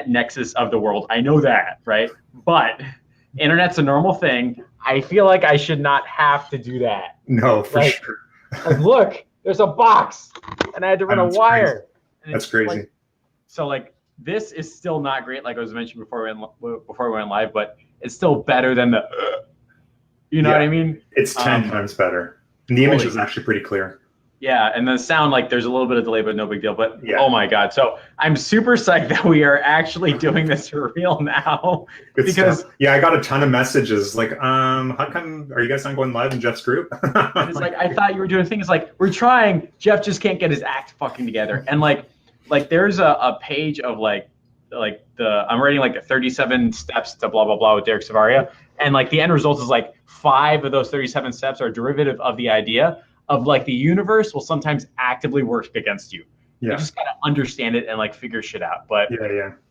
nexus of the world. I know that, right? But internet's a normal thing. I feel like I should not have to do that. No, for like, sure. Like, look, there's a box, and I had to run a wire. That's crazy. Like, so like, this is still not great, like I was mentioning before we went live, but it's still better than the, you know what I mean? It's 10 times better. And the image is actually pretty clear. Yeah, and the sound, like there's a little bit of delay, but no big deal. But oh my God. So I'm super psyched that we are actually doing this for real now. Good because stuff. Yeah, I got a ton of messages like, how come, are you guys not going live in Jeff's group? And it's like, I thought you were doing things like, we're trying, Jeff just can't get his act fucking together. And like there's a page of I'm writing like the 37 steps to blah, blah, blah with Derek Savaria. And like the end result is like 5 of those 37 steps are derivative of the idea of like the universe will sometimes actively work against you. Yeah. You just gotta understand it and like figure shit out. But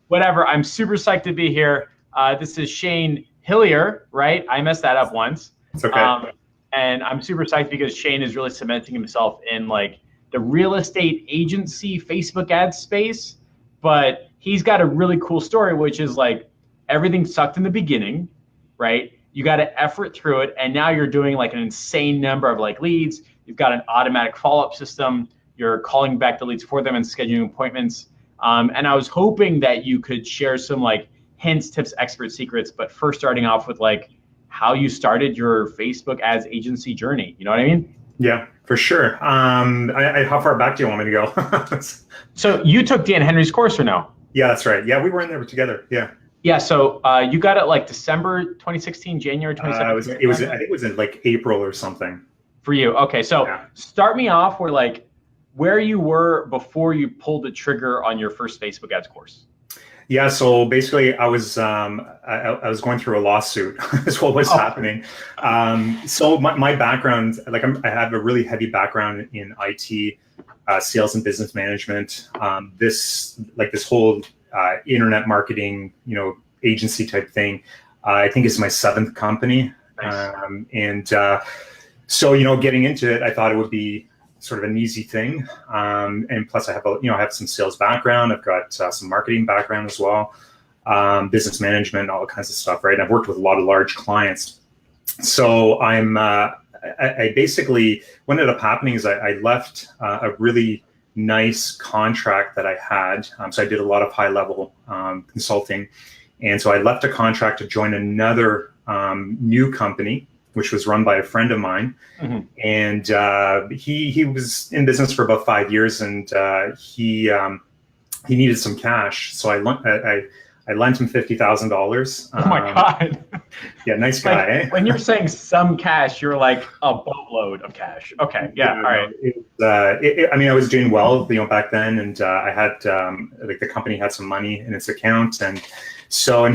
whatever, I'm super psyched to be here. This is Shayne Hillier, right? I messed that up once. It's okay. And I'm super psyched because Shayne is really cementing himself in like the real estate agency Facebook ads space. But he's got a really cool story, which is like everything sucked in the beginning, right? You got to effort through it. And now you're doing like an insane number of like leads. You've got an automatic follow-up system. You're calling back the leads for them and scheduling appointments. And I was hoping that you could share some like hints, tips, expert secrets, but first starting off with like how you started your Facebook ads agency journey. You know what I mean? Yeah, for sure. How far back do you want me to go? So you took Dan Henry's course or no? Yeah, that's right. Yeah, we were in there together. Yeah. Yeah, so you got it like December 2016, January 2017? I think it was in like April or something. For you, okay. So start me off where you were before you pulled the trigger on your first Facebook ads course. Yeah, so basically I was going through a lawsuit is what was happening. So my background, like I have a really heavy background in IT, sales and business management. This whole internet marketing, agency type thing, I think is my 7th company. Nice. So, getting into it, I thought it would be sort of an easy thing. And plus I have some sales background. I've got some marketing background as well, business management, all kinds of stuff, right? And I've worked with a lot of large clients. So I basically, what ended up happening is I left a really nice contract that I had. So I did a lot of high level consulting. And so I left a contract to join another new company, which was run by a friend of mine. Mm-hmm. And he was in business for about 5 years, and he needed some cash. So I lent him $50,000. Oh my God. Yeah, nice guy. Eh? When you're saying some cash, you're like a boatload of cash. Okay, yeah, all right. I was doing well, back then, and I had the company had some money in its account, and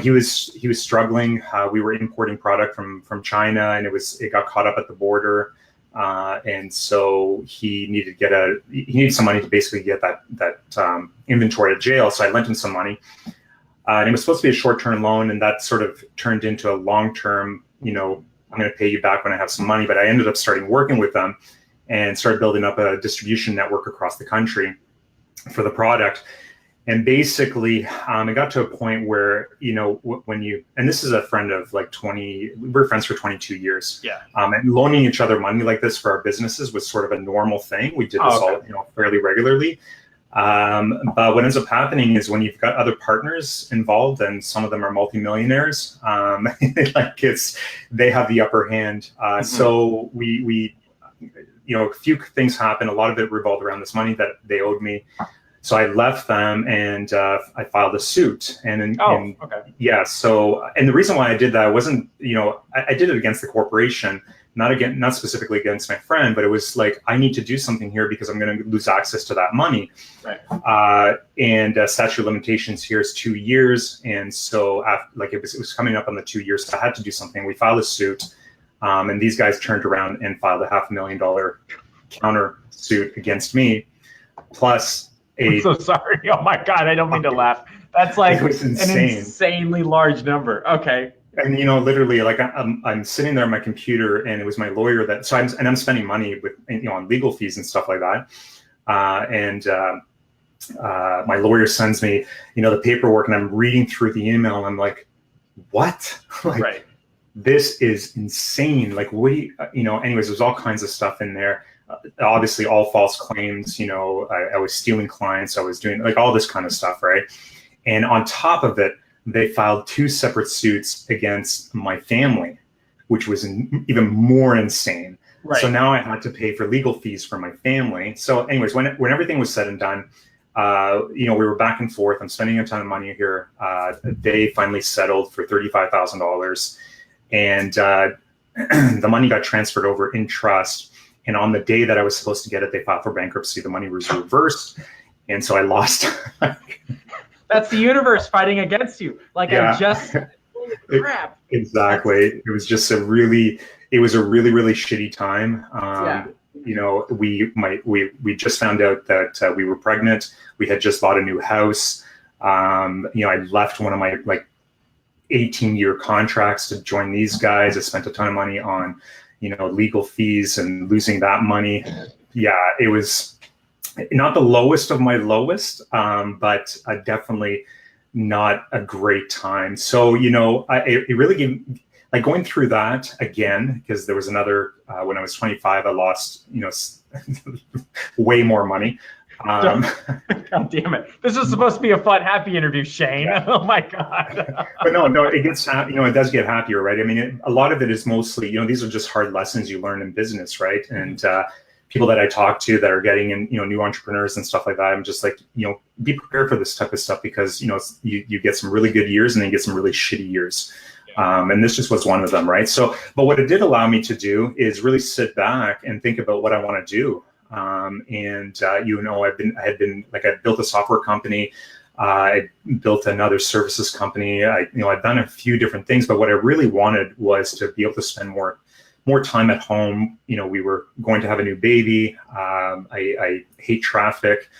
he was struggling. We were importing product from China, and it got caught up at the border, and so he needed some money to basically get that inventory to jail. So I lent him some money. And it was supposed to be a short-term loan, and that sort of turned into a long-term, I'm going to pay you back when I have some money. But I ended up starting working with them and started building up a distribution network across the country for the product. And basically, it got to a point where, and this is a friend of like 20, we were friends for 22 years. Yeah. And loaning each other money like this for our businesses was sort of a normal thing. We did this all, fairly regularly. But what ends up happening is when you've got other partners involved, and some of them are multimillionaires, they have the upper hand. Mm-hmm. So we a few things happened. A lot of it revolved around this money that they owed me. So I left them, and I filed a suit. Yeah. So, and the reason why I did that wasn't, I did it against the corporation, not specifically against my friend, but it was like, I need to do something here because I'm going to lose access to that money. Right. And statute of limitations here is 2 years. And so it was coming up on the 2 years. So I had to do something. We filed a suit, and these guys turned around and filed a $500,000 counter suit against me. Plus I'm so sorry. Oh my God. I don't mean to laugh. That's like an insanely large number. Okay. And literally, like I'm sitting there on my computer, and it was my lawyer that. So I'm spending money with on legal fees and stuff like that. my lawyer sends me, the paperwork, and I'm reading through the email, and I'm like, what? Like, Right. this is insane. Like, what do anyways, there's all kinds of stuff in there. Obviously all false claims, I was stealing clients. I was doing like all this kind of stuff. Right. And on top of it, they filed 2 separate suits against my family, which was even more insane. Right. So now I had to pay for legal fees for my family. So anyways, when everything was said and done, we were back and forth. I'm spending a ton of money here. They finally settled for $35,000, and the money got transferred over in trust. And on the day that I was supposed to get it, they filed for bankruptcy. The money was reversed, and so I lost. That's the universe fighting against you. Like, yeah. Holy crap. Exactly. It was just a really really shitty time. We just found out that we were pregnant. We had just bought a new house. I left one of my 18-year contracts to join these guys. I spent a ton of money on, legal fees and losing that money. Yeah, it was not the lowest of my lowest, but definitely not a great time. So, it really gave, like, going through that again, because there was another, when I was 25, I lost, way more money. God damn it. This was supposed to be a fun, happy interview, Shayne. Yeah. Oh my God. But no, it gets, it does get happier, right? I mean, a lot of it is mostly, these are just hard lessons you learn in business, right? And people that I talk to that are getting in, new entrepreneurs and stuff like that, I'm just like, be prepared for this type of stuff, because, you get some really good years and then you get some really shitty years. And this just was one of them, right? So, but what it did allow me to do is really sit back and think about what I want to do. I built a software company. I built another services company. I've done a few different things, but what I really wanted was to be able to spend more time at home. We were going to have a new baby. I hate traffic.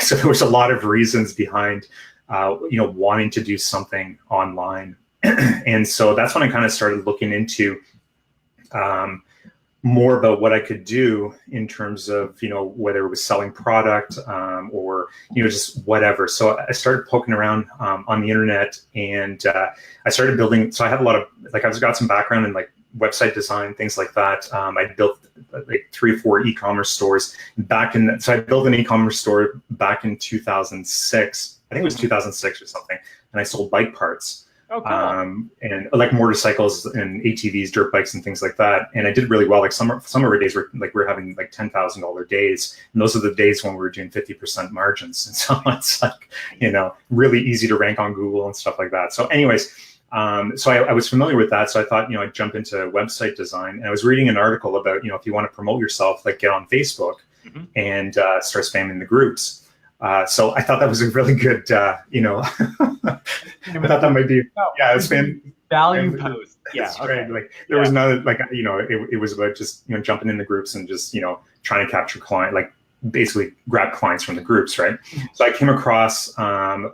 So there was a lot of reasons behind, wanting to do something online. And so that's when I kind of started looking into, more about what I could do in terms of, whether it was selling product, or, just whatever. So I started poking around on the internet, and I started building. So I had a lot of, I've got some background in website design, things like that. I built 3 or 4 e-commerce stores so I built an e-commerce store back in 2006. I think it was 2006 or something. And I sold bike parts. Oh, cool. And motorcycles and ATVs, dirt bikes, and things like that. And I did really well. Some of our days were we're having $10,000 days, and those are the days when we were doing 50% margins. And so it's really easy to rank on Google and stuff like that. So, anyways, so I was familiar with that. So I thought, I'd jump into website design. And I was reading an article about, if you want to promote yourself, get on Facebook and start spamming the groups. So I thought that was a really good, I thought that might be, it's been value post. Yeah. Okay. Right. There was no, it was about just, jumping in the groups and just, trying to capture basically grab clients from the groups. Right. So I came across, a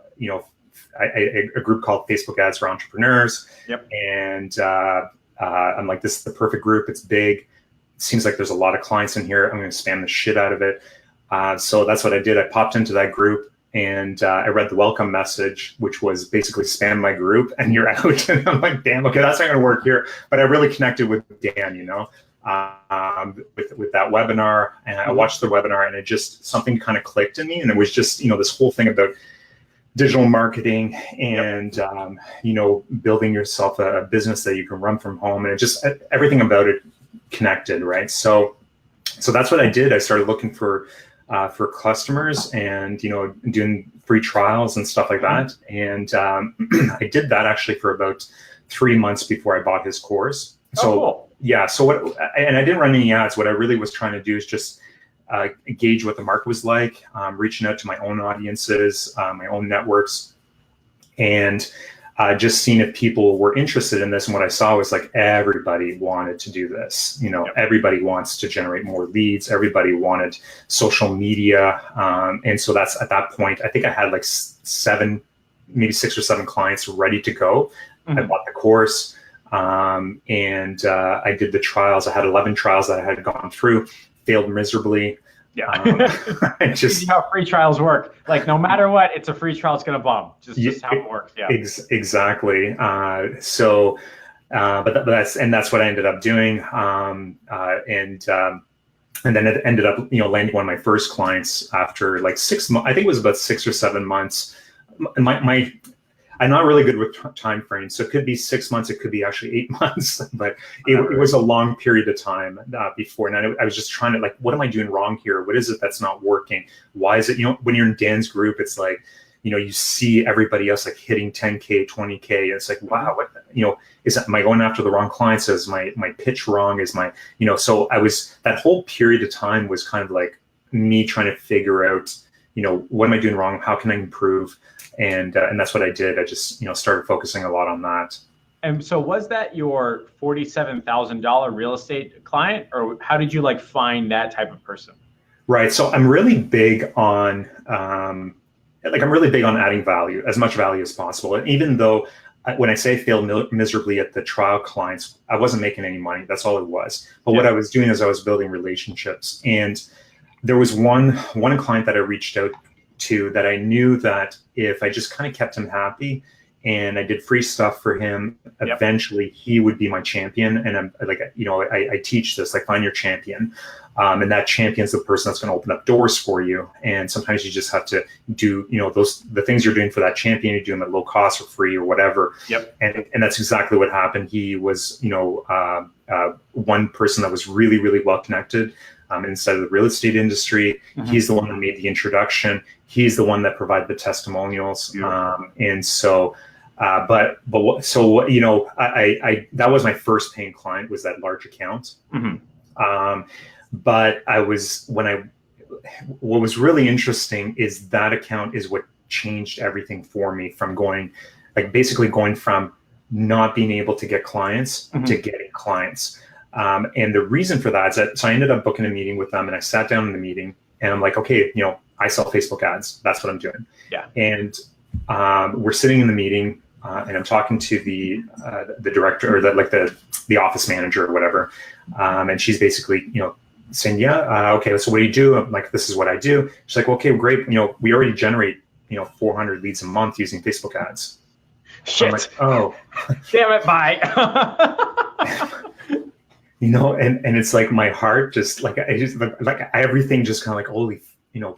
group called Facebook Ads for Entrepreneurs. Yep. And I'm like, this is the perfect group. It's big. It seems like there's a lot of clients in here. I'm going to spam the shit out of it. So that's what I did. I popped into that group, and I read the welcome message, which was basically spam my group and you're out. And I'm like, damn, okay, that's not going to work here. But I really connected with Dan, with that webinar, and I watched the webinar, and it just, something kind of clicked in me. And it was just, this whole thing about digital marketing and, building yourself a business that you can run from home. And it just, everything about it connected, right? So that's what I did. I started looking for customers and, doing free trials and stuff like that. And I did that actually for about 3 months before I bought his course. So, cool. Yeah. So and I didn't run any ads. What I really was trying to do is just gauge what the market was like, reaching out to my own audiences, my own networks, and just seeing if people were interested in this. And what I saw was everybody wanted to do this. Everybody wants to generate more leads. Everybody wanted social media. And so that's, at that point, I think I had maybe 6 or 7 clients ready to go. I bought the course, and I did the trials. I had 11 trials that I had gone through, failed miserably. Yeah. Just how free trials work. Like no matter what, it's a free trial. It's going to bomb. Just how it works. Yeah. Exactly. But that's what I ended up doing. And then it ended up, landing one of my first clients after like 6 months. I think it was about 6 or 7 months. I'm not really good with time frames, so it could be 6 months, it could be actually 8 months, but it was a long period of time before. And I was just trying to like, what am I doing wrong here? What is it that's not working? Why is it, when you're in Dan's group, it's like, you see everybody else like hitting 10K, 20K. And it's like, wow, what, am I going after the wrong clients? Is my pitch wrong? Is my, so that whole period of time was kind of like me trying to figure out, what am I doing wrong? How can I improve? And that's what I did. I just, started focusing a lot on that. And so was that your $47,000 real estate client, or how did you like find that type of person? Right. So I'm really big on, I'm really big on adding value, as much value as possible. And even though when I say failed miserably at the trial clients, I wasn't making any money. That's all it was. But what I was doing is I was building relationships. And there was one client that I reached out to that I knew that if I just kind of kept him happy and I did free stuff for him, eventually he would be my champion. And I'm like, I teach this, like, find your champion. And that champion's the person that's going to open up doors for you. And sometimes you just have to do, the things you're doing for that champion, you do them at low cost or free or whatever. And that's exactly what happened. He was, one person that was really, really well connected inside of the real estate industry. He's the one that made the introduction. He's the one that provided the testimonials. And so, that was my first paying client, was that large account. But what was really interesting is that account is what changed everything for me, from basically going from not being able to get clients to getting clients. And the reason for that is that, so I ended up booking a meeting with them, and I sat down in the meeting and I'm like, okay, I sell Facebook ads. That's what I'm doing. And we're sitting in the meeting and I'm talking to the director, or the office manager or whatever. And she's basically, saying, okay, so what do you do? I'm like, this is what I do. She's like, okay, great. We already generate, 400 leads a month using Facebook ads. Shit. I'm like, oh, damn it. Bye. And it's like my heart just like, everything just kind of like, holy,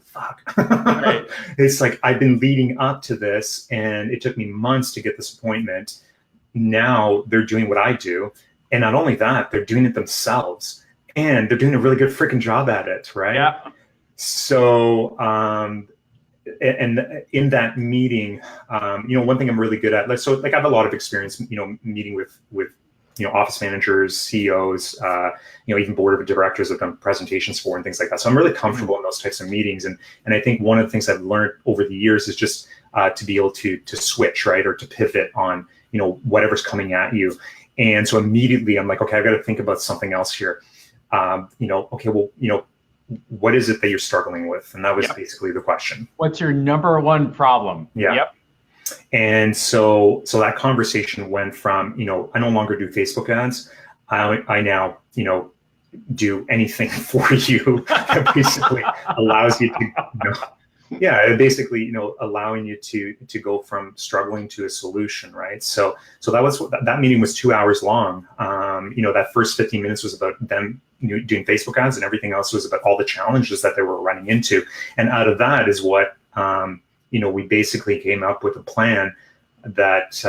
fuck. Right. It's like, I've been leading up to this and it took me months to get this appointment. Now they're doing what I do. And not only that, they're doing it themselves. And they're doing a really good freaking job at it, right? Yeah. So, and in that meeting, one thing I'm really good at, I have a lot of experience, meeting with office managers, CEOs, even board of directors I've done presentations for and things like that. So I'm really comfortable in those types of meetings. And I think one of the things I've learned over the years is just to be able to switch, right, or to pivot on, whatever's coming at you. And so immediately I'm like, okay, I've got to think about something else here. Okay, well, what is it that you're struggling with? And that was basically the question. What's your number one problem? And so that conversation went from, I no longer do Facebook ads. I now, do anything for you that basically allows you to, basically, allowing you to go from struggling to a solution, right? So that meeting was 2 hours long. That first 15 minutes was about them doing Facebook ads, and everything else was about all the challenges that they were running into. And out of that is what, we basically came up with a plan that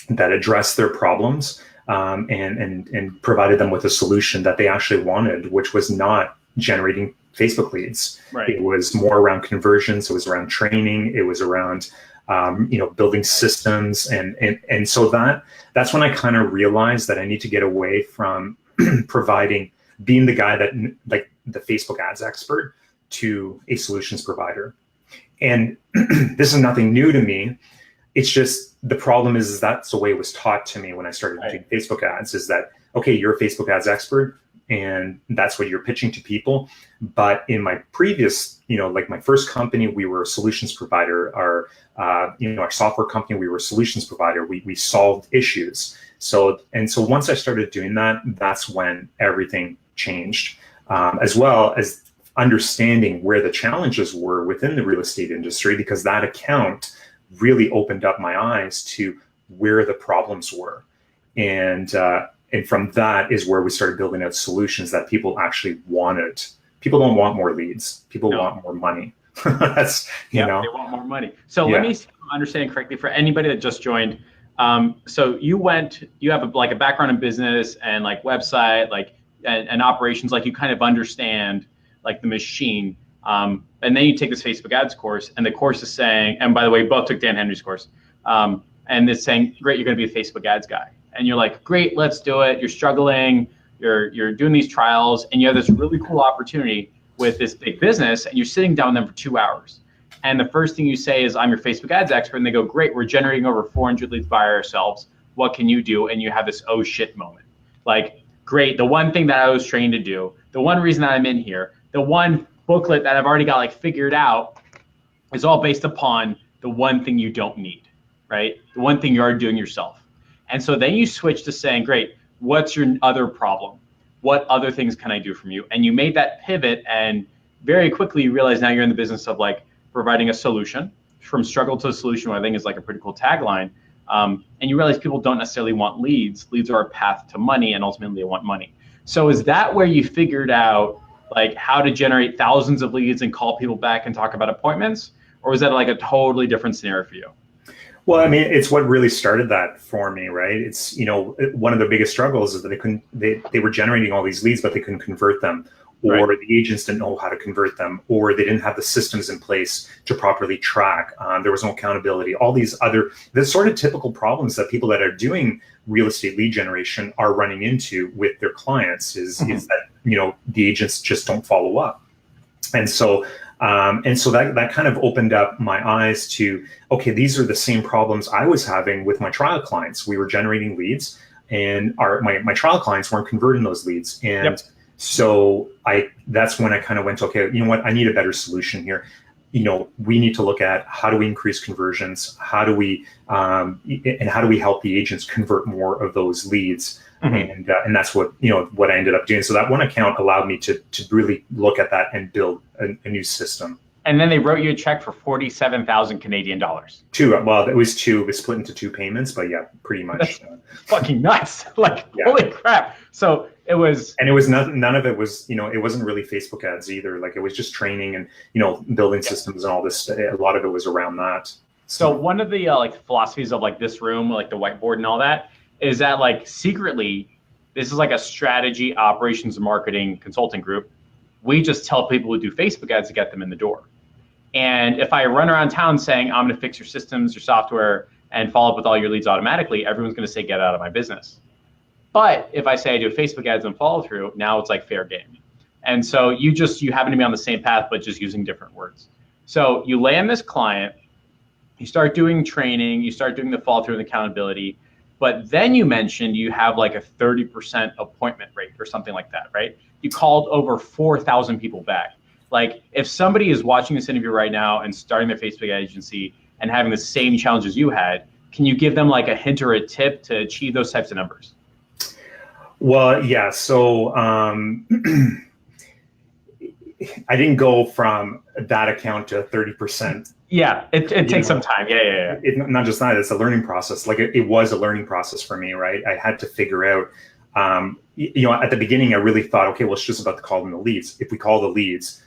addressed their problems, and provided them with a solution that they actually wanted, which was not generating Facebook leads. Right. It was more around conversions. It was around training. It was around, building systems. And so that's when I kind of realized that I need to get away from being the guy that, like, the Facebook ads expert, to a solutions provider. And this is nothing new to me. It's just, the problem is that's the way it was taught to me when I started doing Facebook ads, is that, okay, you're a Facebook ads expert and that's what you're pitching to people. But in my previous, like my first company, we were a solutions provider. Our software company, we were a solutions provider. We solved issues. So once I started doing that, that's when everything changed. As well as understanding where the challenges were within the real estate industry, because that account really opened up my eyes to where the problems were. And from that is where we started building out solutions that people actually wanted. People don't want more leads. People want more money. That's, you know. They want more money. So let me see if I'm understanding correctly for anybody that just joined. So you have a background in business and like website, like and operations, like you kind of understand like the machine. And then you take this Facebook ads course, and the course is saying, and by the way, we both took Dan Henry's course. And it's saying, great, you're going to be a Facebook ads guy. And you're like, great, let's do it. You're struggling, you're doing these trials, and you have this really cool opportunity with this big business, and you're sitting down with them for 2 hours. And the first thing you say is, I'm your Facebook ads expert. And they go, great, we're generating over 400 leads by ourselves. What can you do? And you have this oh shit moment. Like, great, the one thing that I was trained to do, the one reason that I'm in here, the one booklet that I've already got like figured out is all based upon the one thing you don't need, right? The one thing you are doing yourself. And so then you switch to saying, great, what's your other problem? What other things can I do from you? And you made that pivot, and very quickly you realize now you're in the business of like providing a solution, from struggle to a solution, what I think is like a pretty cool tagline. And you realize people don't necessarily want leads. Leads are a path to money, and ultimately they want money. So is that where you figured out like how to generate thousands of leads and call people back and talk about appointments? Or was that like a totally different scenario for you? Well, I mean, it's what really started that for me, right? It's, you know, one of the biggest struggles is that they were generating all these leads, but they couldn't convert them, or the agents didn't know how to convert them, or they didn't have the systems in place to properly track. There was no accountability. All these the sort of typical problems that people that are doing real estate lead generation are running into with their clients is that, you know, the agents just don't follow up. And so that kind of opened up my eyes to, okay, these are the same problems I was having with my trial clients. We were generating leads, and my trial clients weren't converting those leads. And so that's when I kind of went, okay, you know what, I need a better solution here. You know, we need to look at how do we increase conversions? How do we help the agents convert more of those leads? And that's what, you know, what I ended up doing. So that one account allowed me to really look at that and build a new system. And then they wrote you a check for 47,000 Canadian dollars. Well, it was two. It was split into 2 payments, but yeah, pretty much. That's fucking nuts. Like, holy crap. So it was. And it was none of it was, you know, it wasn't really Facebook ads either. Like, it was just training and, you know, building systems and all this. A lot of it was around that. So one of the like philosophies of like this room, like the whiteboard and all that, is that like secretly, this is like a strategy, operations, and marketing consulting group. We just tell people to do Facebook ads to get them in the door. And if I run around town saying, I'm going to fix your systems, your software, and follow up with all your leads automatically, everyone's going to say, get out of my business. But if I say I do Facebook ads and follow through, now it's like fair game. And so you happen to be on the same path, but just using different words. So you land this client, you start doing training, you start doing the follow through and accountability. But then you mentioned you have like a 30% appointment rate or something like that, right? You called over 4,000 people back. Like, if somebody is watching this interview right now and starting their Facebook agency and having the same challenges you had, can you give them like a hint or a tip to achieve those types of numbers? Well, yeah. So I didn't go from that account to 30%. Yeah, it takes some time. Yeah. Not just that, it's a learning process. Like, it was a learning process for me, right? I had to figure out, you know, at the beginning, I really thought, okay, well, it's just about calling the leads. If we call the leads,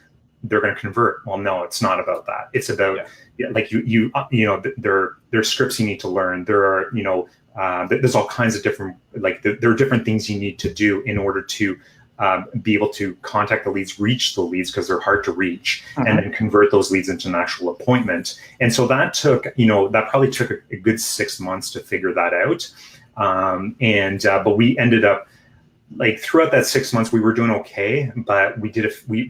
they're going to convert. Well, no, it's not about that. It's about like you know, there are scripts you need to learn. There are, you know, there's all kinds of different, like there are different things you need to do in order to be able to contact the leads, reach the leads, because they're hard to reach, and then convert those leads into an actual appointment. And so that probably took a good 6 months to figure that out. But we ended up, like, throughout that 6 months, we were doing okay, but we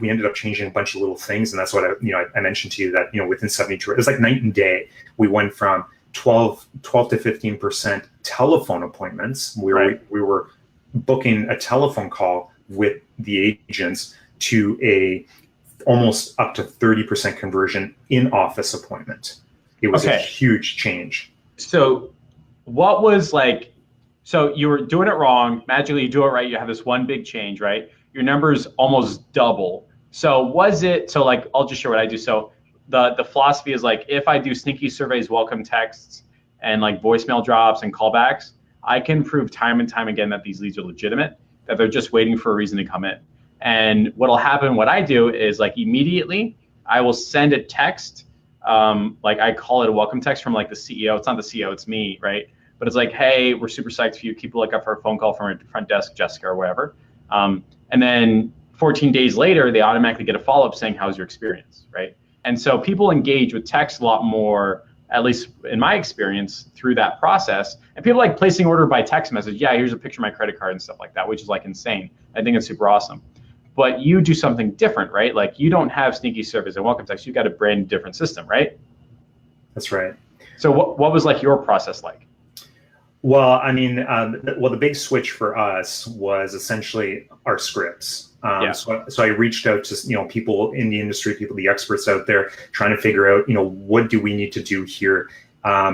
ended up changing a bunch of little things. And that's what I mentioned to you, that, you know, within 72, it was like night and day. We went from 12 to 15% telephone appointments. We were booking a telephone call with the agents to almost up to 30% conversion in office appointment. It was a huge change. So what was like, so you were doing it wrong, magically you do it right, you have this one big change, right? Your numbers almost double. So was it, so like, I'll just share what I do. So the philosophy is like, if I do sneaky surveys, welcome texts, and like voicemail drops and callbacks, I can prove time and time again that these leads are legitimate, that they're just waiting for a reason to come in. And what'll happen, what I do is like immediately, I will send a text, like I call it a welcome text from like the CEO. It's not the CEO, it's me, right? But it's like, hey, we're super psyched for you. Keep a lookout for a phone call from our front desk, Jessica or whatever. And then 14 days later, they automatically get a follow-up saying, how's your experience, right? And so people engage with text a lot more, at least in my experience, through that process. And people like placing order by text message. Yeah, here's a picture of my credit card and stuff like that, which is like insane. I think it's super awesome. But you do something different, right? Like you don't have sneaky service and welcome text. You've got a brand different system, right? That's right. So what was like your process like? Well, I mean, the big switch for us was essentially our scripts. So I reached out to people in the industry, the experts out there, trying to figure out what do we need to do here.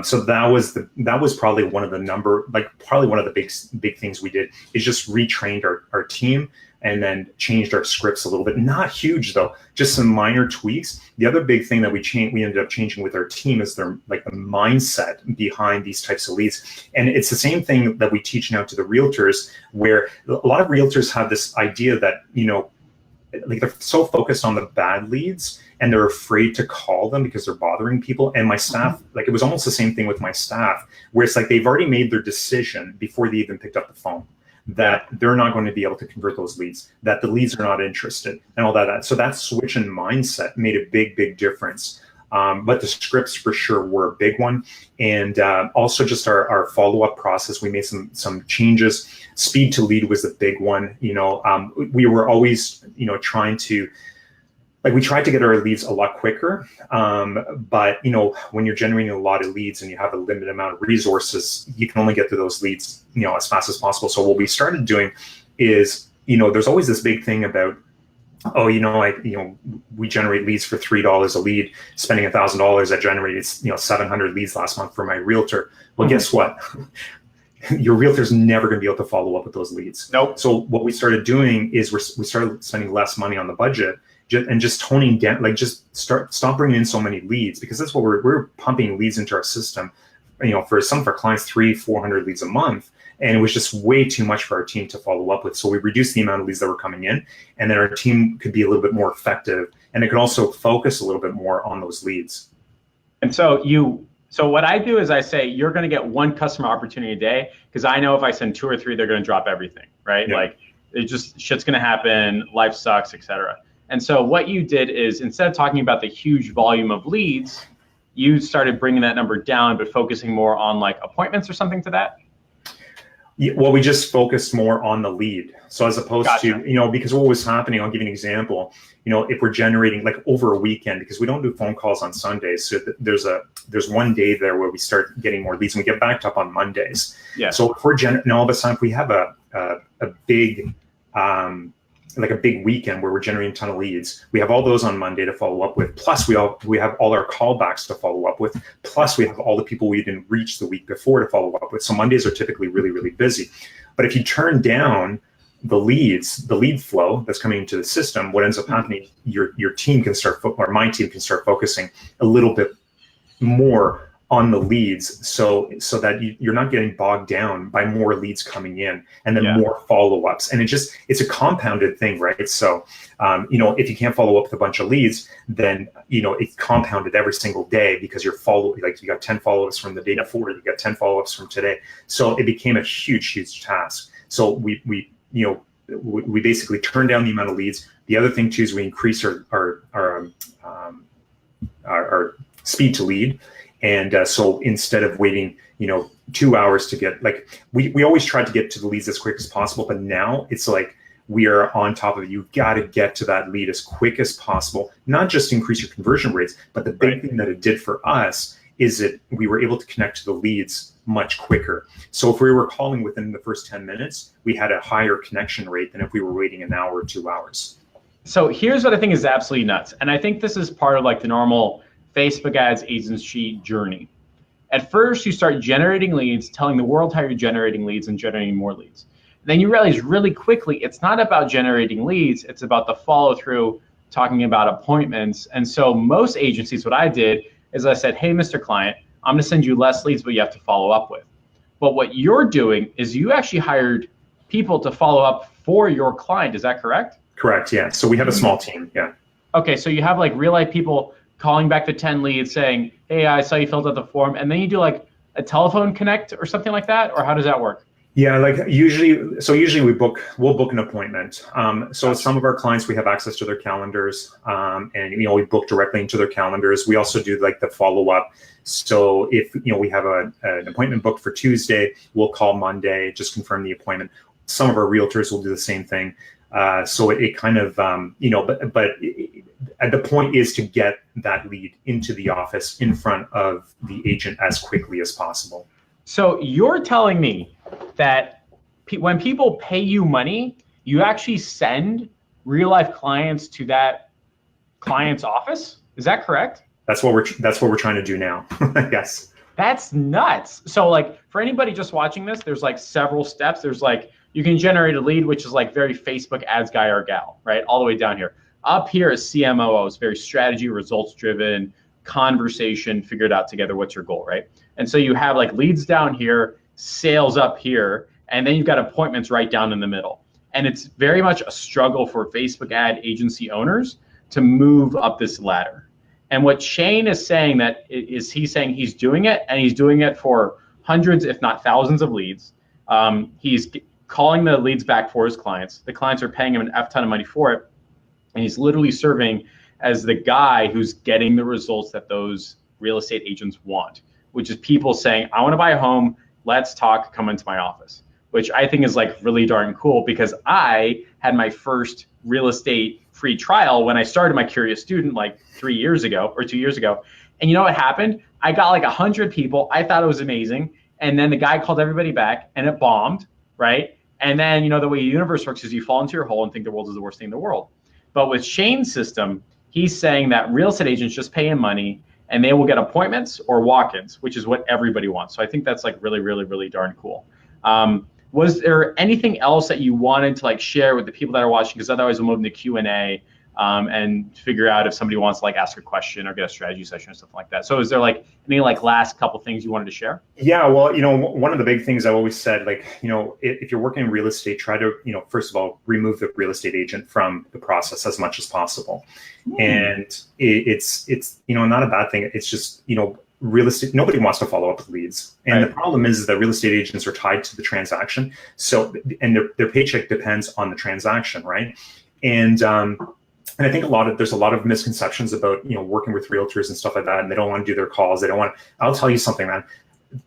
So that was probably one of the big things we did, is just retrained our team and then changed our scripts a little bit. Not huge though, just some minor tweaks. The other big thing that we ended up changing with our team is the mindset behind these types of leads. And it's the same thing that we teach now to the realtors, where a lot of realtors have this idea that, like they're so focused on the bad leads and they're afraid to call them because they're bothering people. And my staff, like it was almost the same thing with my staff, where it's like they've already made their decision before they even picked up the phone, that they're not going to be able to convert those leads, that the leads are not interested and all that. So that switch in mindset made a big difference. But the scripts for sure were a big one. And also just our follow-up process, we made some changes. Speed to lead was a big one. We were always, trying to, like, we tried to get our leads a lot quicker. But, when you're generating a lot of leads and you have a limited amount of resources, you can only get to those leads, as fast as possible. So what we started doing is, there's always this big thing about, we generate leads for $3 a lead, spending $1,000. I generated, 700 leads last month for my realtor. Well, guess what? Your realtor's never going to be able to follow up with those leads. Nope. So what we started doing is we started spending less money on the budget and just toning down, like stop bringing in so many leads, because that's what we're pumping leads into our system. For some of our clients, 300-400 leads a month. And it was just way too much for our team to follow up with. So we reduced the amount of leads that were coming in, and then our team could be a little bit more effective, and it could also focus a little bit more on those leads. And so what I do is I say, you're going to get one customer opportunity a day, because I know if I send 2 or 3, they're going to drop everything, right? Yeah. Like shit's going to happen, life sucks, etc. And so what you did is, instead of talking about the huge volume of leads, you started bringing that number down, but focusing more on like appointments or something to that. Yeah, well, we just focused more on the lead. So as opposed to, because what was happening, I'll give you an example, if we're generating like over a weekend, because we don't do phone calls on Sundays. So there's one day there where we start getting more leads and we get backed up on Mondays. Yeah. So if we're all of a sudden, if we have a big, like a big weekend where we're generating a ton of leads, we have all those on Monday to follow up with. Plus we have all our callbacks to follow up with. Plus we have all the people we didn't reach the week before to follow up with. So Mondays are typically really busy. But if you turn down the leads, the lead flow that's coming into the system, what ends up happening, your team can start, or my team can start focusing a little bit more on the leads, so that you're not getting bogged down by more leads coming in and then more follow-ups. And it's a compounded thing, right? So, if you can't follow up with a bunch of leads, then, it's compounded every single day, because you got 10 follow-ups from the day before, you got 10 follow-ups from today. So it became a huge task. So we basically turned down the amount of leads. The other thing too is we increased our speed to lead. And so instead of waiting, 2 hours to get, like, we always tried to get to the leads as quick as possible, but now it's like we are on top of it. You've got to get to that lead as quick as possible, not just increase your conversion rates, but the big thing that it did for us is that we were able to connect to the leads much quicker. So if we were calling within the first 10 minutes, we had a higher connection rate than if we were waiting an hour or 2 hours. So here's what I think is absolutely nuts. And I think this is part of like the normal Facebook ads agency journey. At first, you start generating leads, telling the world how you're generating leads and generating more leads. And then you realize really quickly, it's not about generating leads, it's about the follow through talking about appointments. And so most agencies, what I did is I said, hey, Mr. Client, I'm going to send you less leads, but you have to follow up with. But what you're doing is you actually hired people to follow up for your client. Is that correct? Correct. Yeah. So we have a small team. Yeah. Okay. So you have like real life people calling back the 10 leads saying, hey, I saw you filled out the form. And then you do like a telephone connect or something like that? Or how does that work? Yeah, like usually we'll book an appointment. So some of our clients, we have access to their calendars, and we book directly into their calendars. We also do like the follow up. So if we have an appointment booked for Tuesday, we'll call Monday, just confirm the appointment. Some of our realtors will do the same thing. So it kind of but the point is to get that lead into the office in front of the agent as quickly as possible. So you're telling me that when people pay you money, you actually send real life clients to that client's office? Is that correct? That's what we're trying to do now. Yes. That's nuts. So like for anybody just watching this, there's like several steps. There's like, you can generate a lead, which is like very Facebook ads guy or gal, right? All the way down here. Up here is CMOO, it's very strategy, results driven, conversation, figure it out together. What's your goal, right? And so you have like leads down here, sales up here, and then you've got appointments right down in the middle. And it's very much a struggle for Facebook ad agency owners to move up this ladder. And what Shayne is saying he's saying he's doing it, and he's doing it for hundreds, if not thousands of leads. He's calling the leads back for his clients. The clients are paying him an F ton of money for it. And he's literally serving as the guy who's getting the results that those real estate agents want, which is people saying, I want to buy a home, let's talk, come into my office, which I think is like really darn cool, because I had my first real estate free trial when I started my Curious Student like 3 years ago or 2 years ago. And you know what happened? I got like 100 people. I thought it was amazing. And then the guy called everybody back and it bombed, right? And then, the way the universe works is you fall into your hole and think the world is the worst thing in the world. But with Shayne's system, he's saying that real estate agents just pay him money and they will get appointments or walk-ins, which is what everybody wants. So I think that's like really, really, really darn cool. Was there anything else that you wanted to like share with the people that are watching? Because otherwise we'll move into Q&A and figure out if somebody wants to like ask a question or get a strategy session or something like that. So is there like any like last couple things you wanted to share? Yeah, well, one of the big things I always said, like, if you're working in real estate, try to, first of all, remove the real estate agent from the process as much as possible. And it's not a bad thing. It's just, real estate, nobody wants to follow up with leads. And the problem is that real estate agents are tied to the transaction. So, and their paycheck depends on the transaction, right? And I think there's a lot of misconceptions about, working with realtors and stuff like that. And they don't want to do their calls. I'll tell you something, man,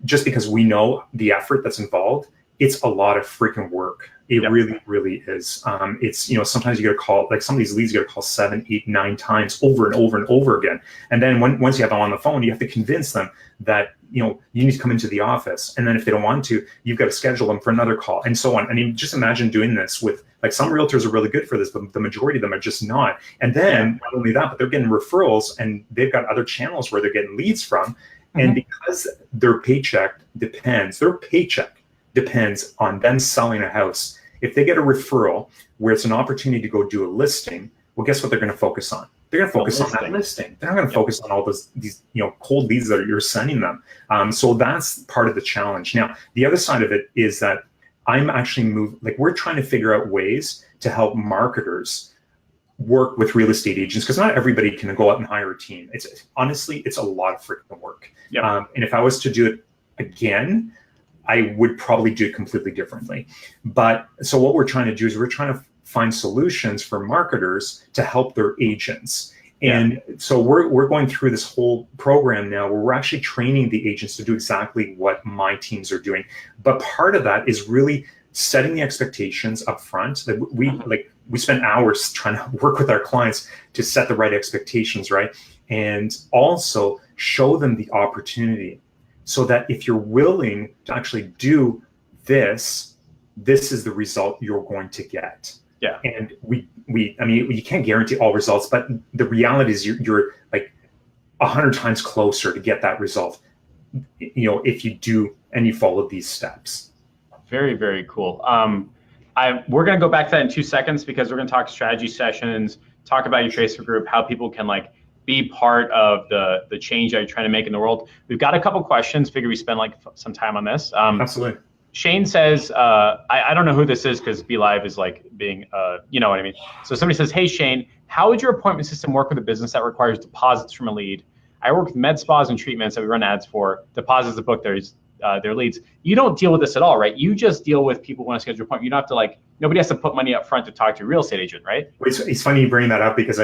just because we know the effort that's involved, it's a lot of freaking work. It really, really is. It's, sometimes you get a call, like some of these leads you got to call 7, 8, 9 times over and over and over again. And then once you have them on the phone, you have to convince them that, you need to come into the office. And then if they don't want to, you've got to schedule them for another call and so on. I mean, just imagine doing this with, like, some realtors are really good for this, but the majority of them are just not. And then not only that, but they're getting referrals and they've got other channels where they're getting leads from. And because their paycheck depends on them selling a house. If they get a referral where it's an opportunity to go do a listing, well, guess what they're going to focus on? They're going to focus on that listing. They're not going to focus on all these cold leads that you're sending them. So that's part of the challenge. Now, the other side of it is that I'm actually we're trying to figure out ways to help marketers work with real estate agents, because not everybody can go out and hire a team. Honestly, it's a lot of freaking work. And if I was to do it again, I would probably do it completely differently. But so what we're trying to do is we're trying to find solutions for marketers to help their agents. And so we're going through this whole program now where we're actually training the agents to do exactly what my teams are doing. But part of that is really setting the expectations up front. That we spend hours trying to work with our clients to set the right expectations, right? And also show them the opportunity, so that if you're willing to actually do this is the result you're going to get. And I mean, you can't guarantee all results, but the reality is you're like 100 times closer to get that result, if you do and you follow these steps. Very, very cool. We're going to go back to that in 2 seconds, because we're going to talk strategy sessions, talk about your Facebook group, how people can like be part of the change that you're trying to make in the world. We've got a couple questions. Figure we spend like some time on this. Absolutely. Shayne says, I don't know who this is because Be Live is like being, you know what I mean? So somebody says, hey, Shayne, how would your appointment system work with a business that requires deposits from a lead? I work with med spas and treatments that we run ads for. Deposits to book their leads. You don't deal with this at all, right? You just deal with people who want to schedule an appointment. You don't have to like, nobody has to put money up front to talk to a real estate agent, right? It's funny you bring that up because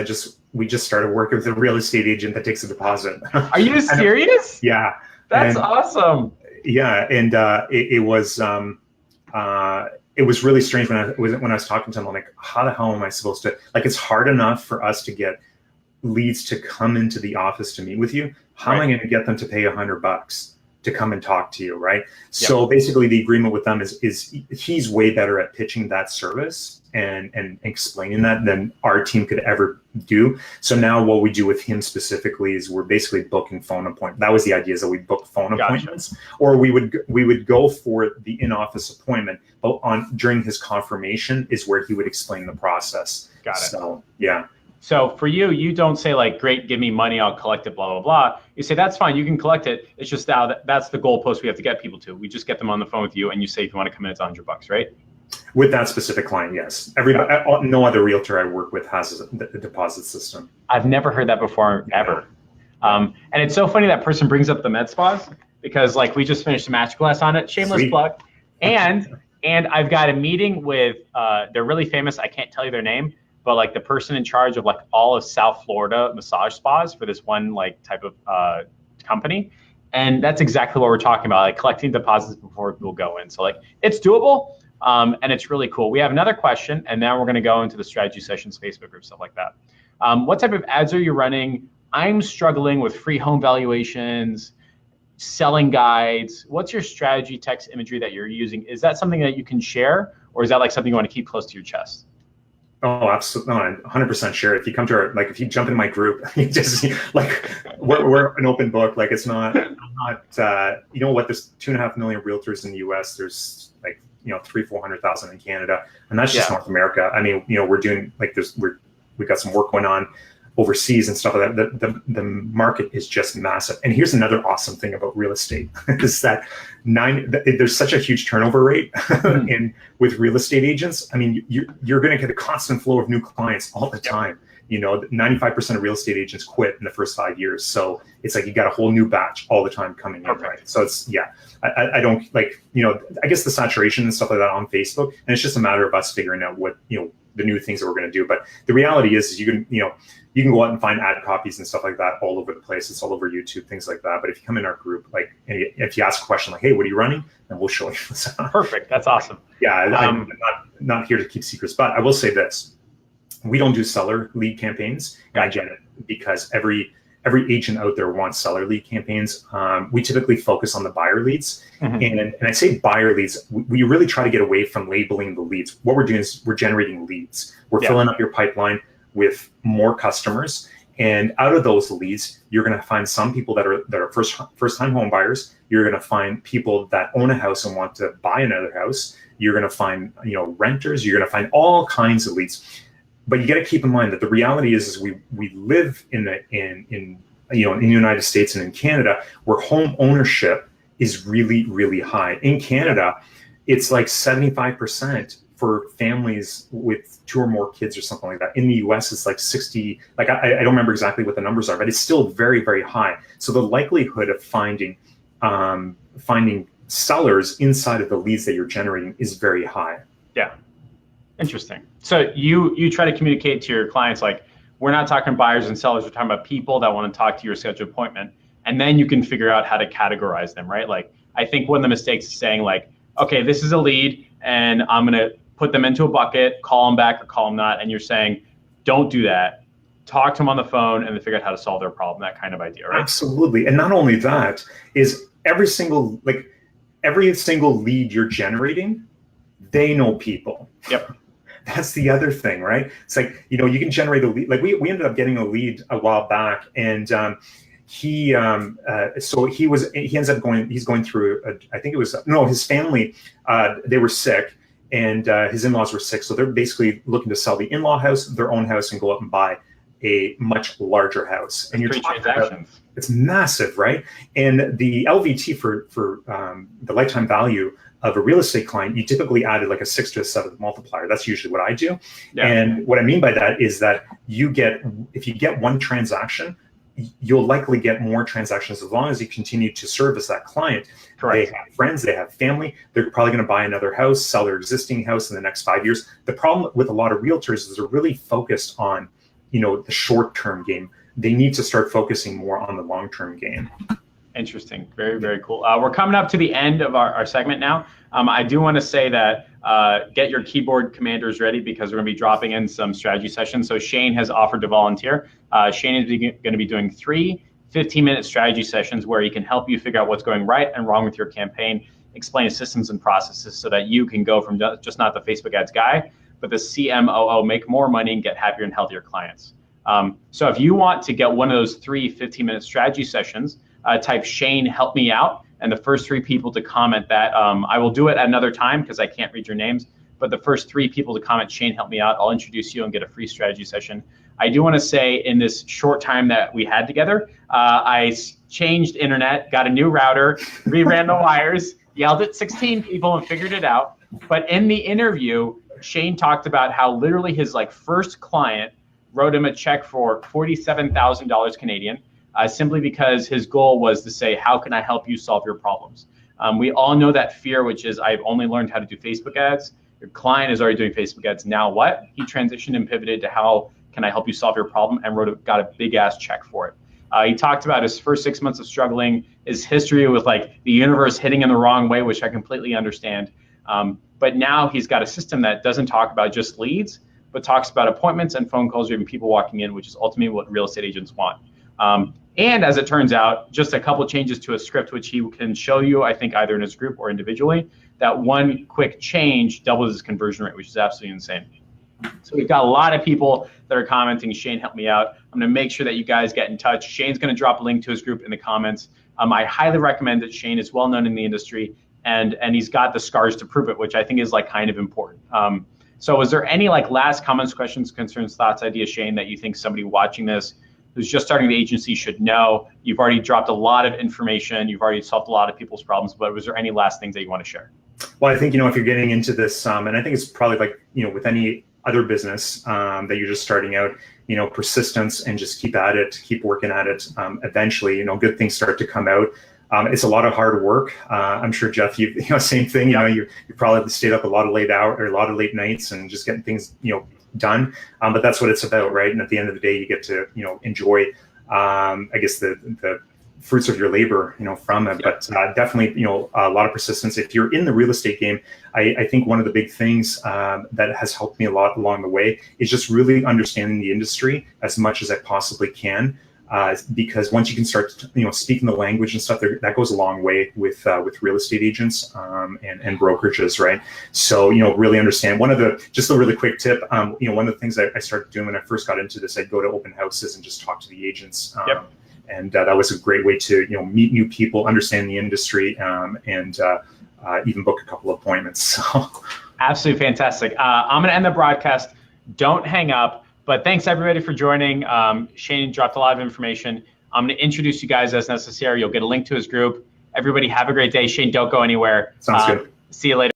we just started working with a real estate agent that takes a deposit. Are you serious? Yeah. That's awesome. Yeah, and it was really strange when I was talking to him. I'm like, how the hell am I supposed to, like, it's hard enough for us to get leads to come into the office to meet with you. How am I going to get them to pay $100 to come and talk to you, right? Yep. So basically the agreement with them is he's way better at pitching that service and explaining that than our team could ever do. So now what we do with him specifically is we're basically booking phone appointments. That was the idea, is that we book phone appointments, or we would go for the in-office appointment, but during his confirmation is where he would explain the process. Got it. So yeah. So for you, you don't say like, great, give me money, I'll collect it, blah, blah, blah. You say, that's fine, you can collect it. It's just that's the goalpost we have to get people to. We just get them on the phone with you and you say, if you want to come in, it's $100, right? With that specific client, yes. Everybody, no other realtor I work with has a deposit system. I've never heard that before, ever. And it's so funny that person brings up the med spas because like we just finished a masterclass on it, shameless plug. And I've got a meeting with, they're really famous, I can't tell you their name, but like the person in charge of like all of South Florida massage spas for this one like type of company. And that's exactly what we're talking about, like collecting deposits before people go in. So like it's doable and it's really cool. We have another question and now we're gonna go into the strategy sessions, Facebook group, stuff like that. What type of ads are you running? I'm struggling with free home valuations, selling guides. What's your strategy text imagery that you're using? Is that something that you can share or is that like something you wanna keep close to your chest? Oh, absolutely. No, I'm 100% sure. If you come to if you jump in my group, you just like, we're an open book. Like it's not, you know what, there's 2.5 million realtors in the US. There's like, 300,000-400,000 in Canada. And that's just North America. I mean, we're doing like we've got some work going on overseas and stuff like that. The market is just massive. And here's another awesome thing about real estate is that there's such a huge turnover rate with real estate agents. I mean, you're going to get a constant flow of new clients all the time. 95% of real estate agents quit in the first 5 years. So it's like you got a whole new batch all the time coming in, right? So it's, I don't like, I guess the saturation and stuff like that on Facebook, and it's just a matter of us figuring out what, the new things that we're going to do. But the reality is you can go out and find ad copies and stuff like that all over the place. It's all over YouTube, things like that. But if you come in our group, like, and if you ask a question like, hey, what are you running? Then we'll show you. Perfect. That's awesome. Yeah, I'm not here to keep secrets, but I will say this. We don't do seller lead campaigns. I get it, because every agent out there wants seller lead campaigns. We typically focus on the buyer leads. And I say buyer leads, we really try to get away from labeling the leads. What we're doing is we're generating leads. We're filling up your pipeline with more customers. And out of those leads, you're going to find some people that are first-time home buyers. You're going to find people that own a house and want to buy another house. You're going to find, renters. You're going to find all kinds of leads. But you got to keep in mind that the reality is we live in the United States and in Canada, where home ownership is really, really high. In Canada, it's like 75% for families with 2 or more kids or something like that. In the US, it's like 60, like I don't remember exactly what the numbers are, but it's still very, very high. So the likelihood of finding sellers inside of the leads that you're generating is very high. Yeah. Interesting. So you try to communicate to your clients, like, we're not talking buyers and sellers, we're talking about people that want to talk to your scheduled appointment. And then you can figure out how to categorize them, right? Like, I think one of the mistakes is saying like, okay, this is a lead and I'm going to put them into a bucket, call them back or call them not. And you're saying, don't do that. Talk to them on the phone and then figure out how to solve their problem, that kind of idea, right? Absolutely. And not only that, is every single lead you're generating, they know people. Yep. That's the other thing, right? It's like, you can generate a lead. Like we ended up getting a lead a while back, and he's going through, I think it was, his family, they were sick, and his in-laws were sick. So they're basically looking to sell the in-law house, their own house, and go out and buy a much larger house. And you're talking about, it's massive, right? And the LVT for the lifetime value of a real estate client, you typically added like a 6 to a 7 multiplier. That's usually what I do. Yeah. And what I mean by that is that if you get one transaction, you'll likely get more transactions as long as you continue to service that client. Correct. They have friends, they have family, they're probably going to buy another house, sell their existing house in the next 5 years. The problem with a lot of realtors is they're really focused on, the short-term game. They need to start focusing more on the long-term game. Interesting. Very, very cool. We're coming up to the end of our segment now. I do want to say that get your keyboard commanders ready because we're going to be dropping in some strategy sessions. So Shayne has offered to volunteer. Shayne is going to be doing 3 15-minute strategy sessions where he can help you figure out what's going right and wrong with your campaign, explain systems and processes so that you can go from just not the Facebook ads guy, but the CMOO, make more money and get happier and healthier clients. So if you want to get one of those 3 15-minute strategy sessions, type Shayne help me out, and the first 3 people to comment that, I will do it at another time because I can't read your names, but the first 3 people to comment Shayne help me out, I'll introduce you and get a free strategy session. I do want to say in this short time that we had together, I changed internet, got a new router, reran the wires, yelled at 16 people and figured it out. But in the interview, Shayne talked about how literally his first client wrote him a check for $47,000 Canadian, simply because his goal was to say, how can I help you solve your problems? We all know that fear, which is I've only learned how to do Facebook ads. Your client is already doing Facebook ads. Now what? He transitioned and pivoted to how can I help you solve your problem and got a big ass check for it. He talked about his first 6 months of struggling, his history with the universe hitting him the wrong way, which I completely understand. But now he's got a system that doesn't talk about just leads, but talks about appointments and phone calls or even people walking in, which is ultimately what real estate agents want. And as it turns out, just a couple changes to a script, which he can show you, I think, either in his group or individually, that one quick change doubles his conversion rate, which is absolutely insane. So we've got a lot of people that are commenting, Shayne, help me out. I'm going to make sure that you guys get in touch. Shayne's going to drop a link to his group in the comments. I highly recommend it. Shayne is well known in the industry, and he's got the scars to prove it, which I think is kind of important. So is there any last comments, questions, concerns, thoughts, ideas, Shayne, that you think somebody watching this who's just starting the agency should know? You've already dropped a lot of information. You've already solved a lot of people's problems, but was there any last things that you want to share? Well, I think, if you're getting into this, and I think it's probably with any other business that you're just starting out, persistence and just keep at it, keep working at it. Eventually, good things start to come out. It's a lot of hard work. I'm sure, Jeff, same thing. You probably stayed up a lot of late hours or a lot of late nights and just getting things, done. But that's what it's about, right? And at the end of the day, you get to, enjoy, I guess the fruits of your labor, from it. But definitely, a lot of persistence. If you're in the real estate game, I think one of the big things that has helped me a lot along the way is just really understanding the industry as much as I possibly can. Because once you can start, speaking the language and stuff, that goes a long way with real estate agents and brokerages, right? So really understand. Just a really quick tip. One of the things I started doing when I first got into this, I'd go to open houses and just talk to the agents. And that was a great way to meet new people, understand the industry, and even book a couple of appointments. So. Absolutely fantastic. I'm going to end the broadcast. Don't hang up. But thanks everybody for joining. Shayne dropped a lot of information. I'm going to introduce you guys as necessary. You'll get a link to his group. Everybody have a great day. Shayne, don't go anywhere. Sounds good. See you later.